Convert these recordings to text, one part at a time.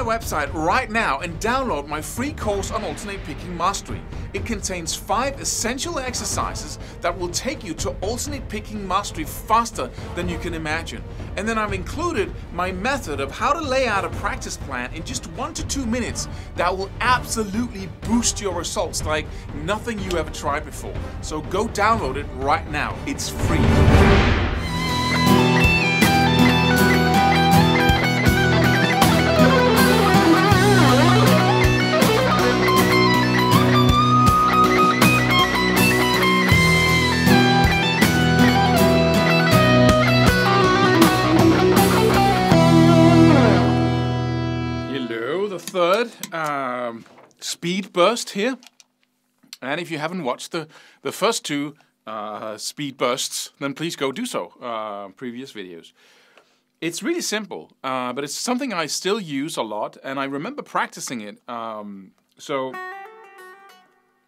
my website right now and download my free course on alternate picking mastery. It contains 5 essential exercises that will take you to alternate picking mastery faster than you can imagine. And then I've included my method of how to lay out a practice plan in just 1 to 2 minutes that will absolutely boost your results like nothing you ever tried before. So go download it right now. It's free. Third speed burst here, and if you haven't watched the first 2 speed bursts, then please go do so. Previous videos. It's really simple, but it's something I still use a lot, and I remember practicing it.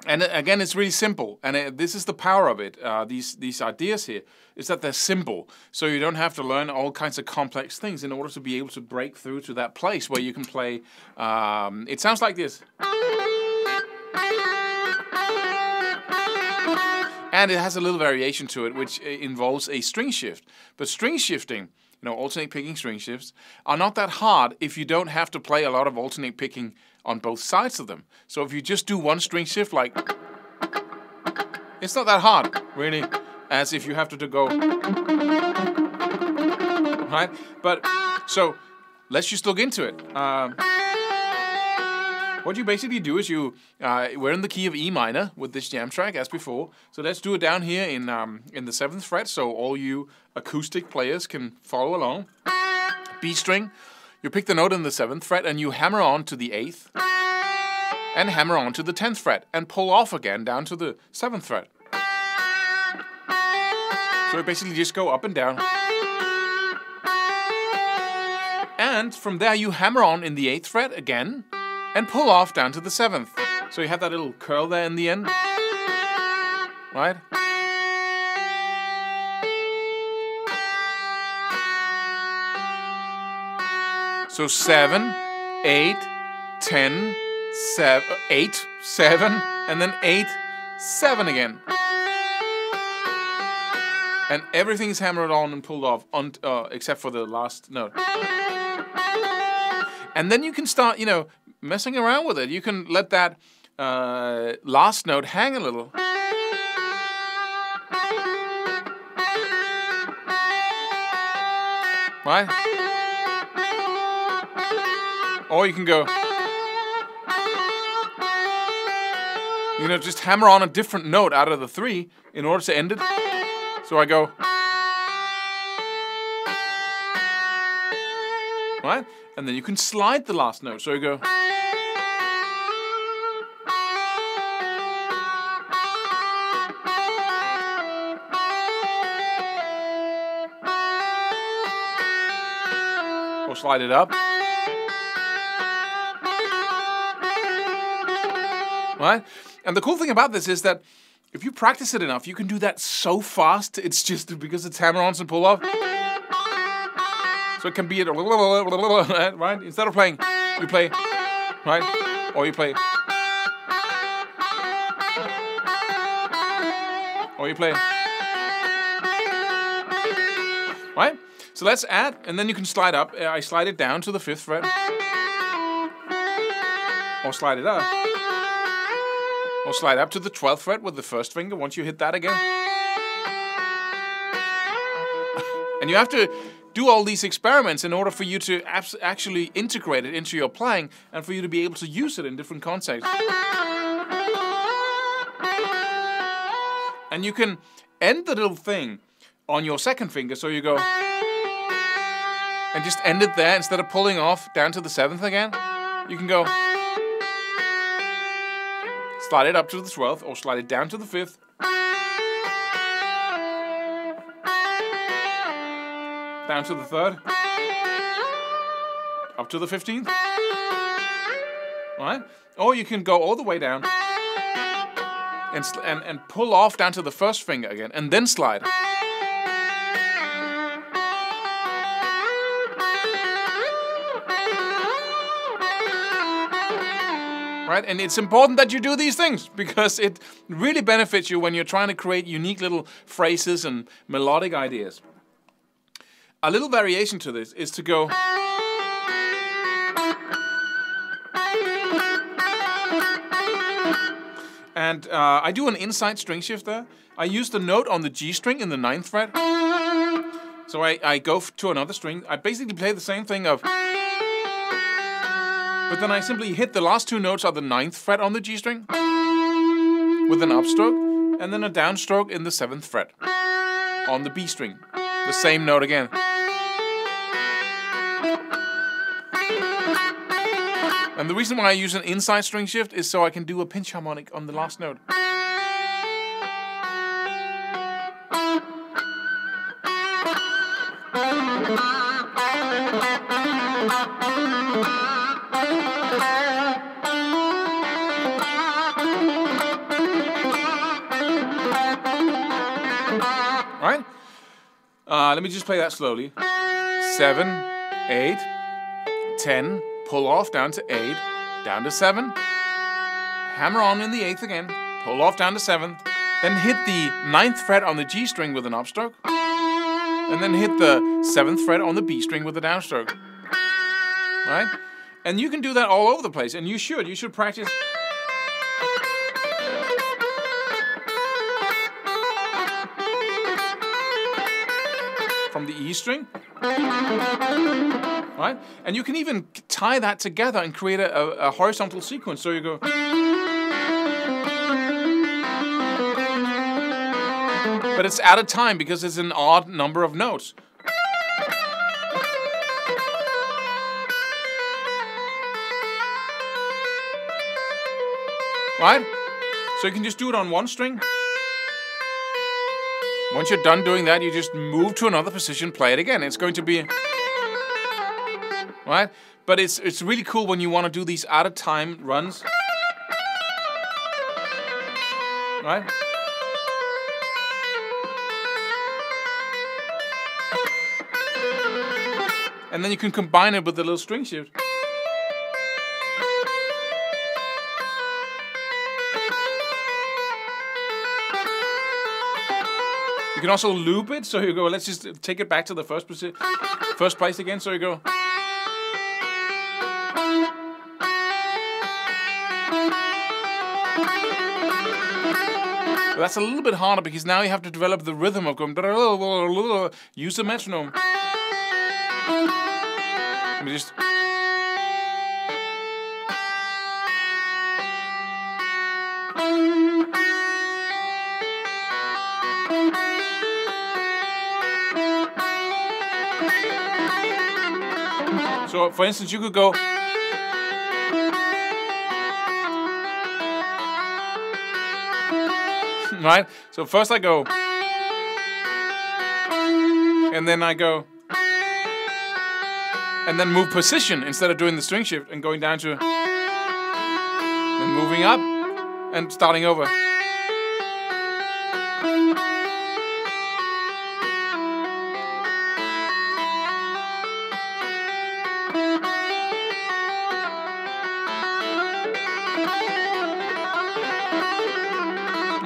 And again, it's really simple, and this is the power of it. These ideas here is that they're simple, so you don't have to learn all kinds of complex things in order to be able to break through to that place where you can play. It sounds like this, and it has a little variation to it, which involves a string shift. But string shifting, alternate picking string shifts, are not that hard if you don't have to play a lot of alternate picking on both sides of them. So if you just do one string shift, like, it's not that hard, really, as if you have to go, right? But, so, let's just look into it. What you basically do is we're in the key of E minor with this jam track, as before. So let's do it down here in the 7th fret, so all you acoustic players can follow along. B string. You pick the note in the 7th fret and you hammer on to the 8th and hammer on to the 10th fret and pull off again down to the 7th fret. So you basically just go up and down. And from there you hammer on in the 8th fret again and pull off down to the 7th. So you have that little curl there in the end, right? So 7, 8, 10, 7, 8, 7, and then 8, 7 again. And everything's hammered on and pulled off, except for the last note. And then you can start, messing around with it. You can let that last note hang a little. Right? Or you can go, just hammer on a different note out of the 3 in order to end it. So I go, right? And then you can slide the last note. So you go, or slide it up. Right? And the cool thing about this is that if you practice it enough, you can do that so fast. It's just because it's hammer-ons and pull-off. So it can be at right? Instead of playing, you play, right? Or you play, right? So let's add, and then you can slide up. I slide it down to the 5th fret, or slide it up. Or slide up to the 12th fret with the 1st finger once you hit that again. And you have to do all these experiments in order for you to actually integrate it into your playing and for you to be able to use it in different contexts. And you can end the little thing on your 2nd finger, so you go and just end it there instead of pulling off down to the 7th again. You can go, slide it up to the 12th, or slide it down to the 5th. Down to the 3rd. Up to the 15th. Right? Or you can go all the way down and pull off down to the 1st finger again, and then slide. Right? And it's important that you do these things because it really benefits you when you're trying to create unique little phrases and melodic ideas. A little variation to this is to go... And I do an inside string shift there. I use the note on the G string in the 9th fret. So I go to another string. I basically play the same thing of... But then I simply hit the last 2 notes of the 9th fret on the G string with an upstroke, and then a downstroke in the 7th fret on the B string. The same note again. And the reason why I use an inside string shift is so I can do a pinch harmonic on the last note. Right? Let me just play that slowly. 7, 8, 10, pull off down to 8, down to 7, hammer on in the 8th again, pull off down to 7th, then hit the 9th fret on the G string with an upstroke, and then hit the 7th fret on the B string with a downstroke. Right? And you can do that all over the place, and you should practice. From the E string, right? And you can even tie that together and create a horizontal sequence. So you go, but it's at a time because it's an odd number of notes. Right? So you can just do it on one string. Once you're done doing that, you just move to another position, play it again. It's going to be... Right? But it's really cool when you want to do these out-of-time runs. Right? And then you can combine it with the little string shift. You can also loop it, so you go, let's just take it back to the first place again, so you go. But that's a little bit harder because now you have to develop the rhythm of going, use the metronome. Let me just... So, for instance, you could go... Right? So first I go... And then I go... And then move position instead of doing the string shift and going down to... Then moving up and starting over.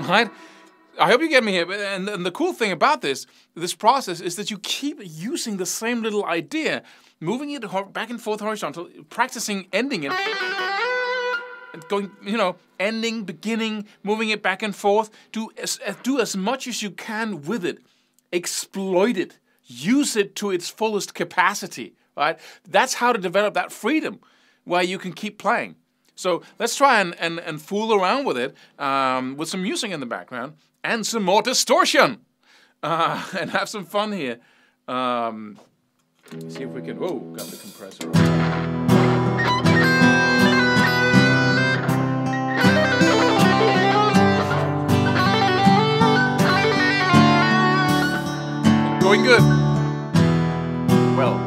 Right? I hope you get me here. And the cool thing about this process is that you keep using the same little idea, moving it back and forth horizontal, practicing ending it, going, ending, beginning, moving it back and forth. Do as much as you can with it. Exploit it. Use it to its fullest capacity. Right? That's how to develop that freedom where you can keep playing. So let's try and fool around with it with some music in the background and some more distortion and have some fun here. See if we can... Whoa, got the compressor on. Going good. Well.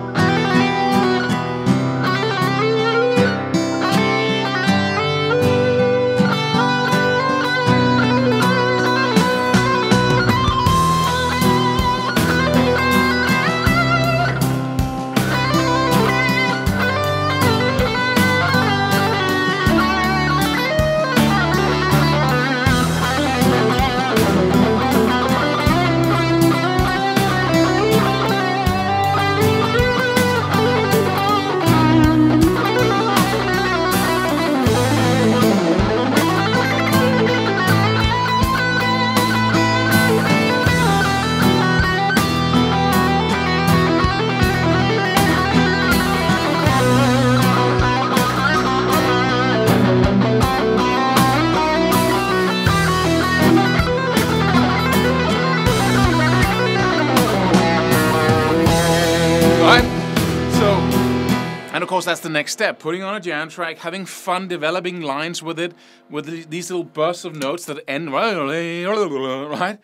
of course, that's the next step. Putting on a jam track, having fun developing lines with it, with these little bursts of notes that end, right?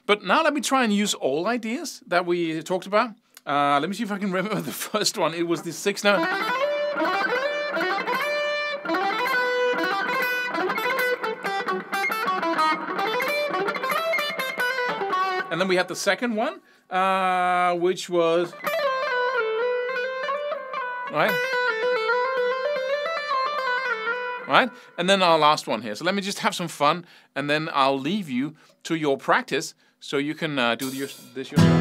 But now let me try and use all ideas that we talked about. Let me see if I can remember the first one. It was the 6th note. And then we had the second one, which was... Right? And then our last one here. So let me just have some fun, and then I'll leave you to your practice so you can do this yourself.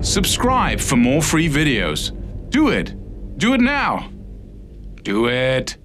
Subscribe for more free videos. Do it. Do it now. Do it.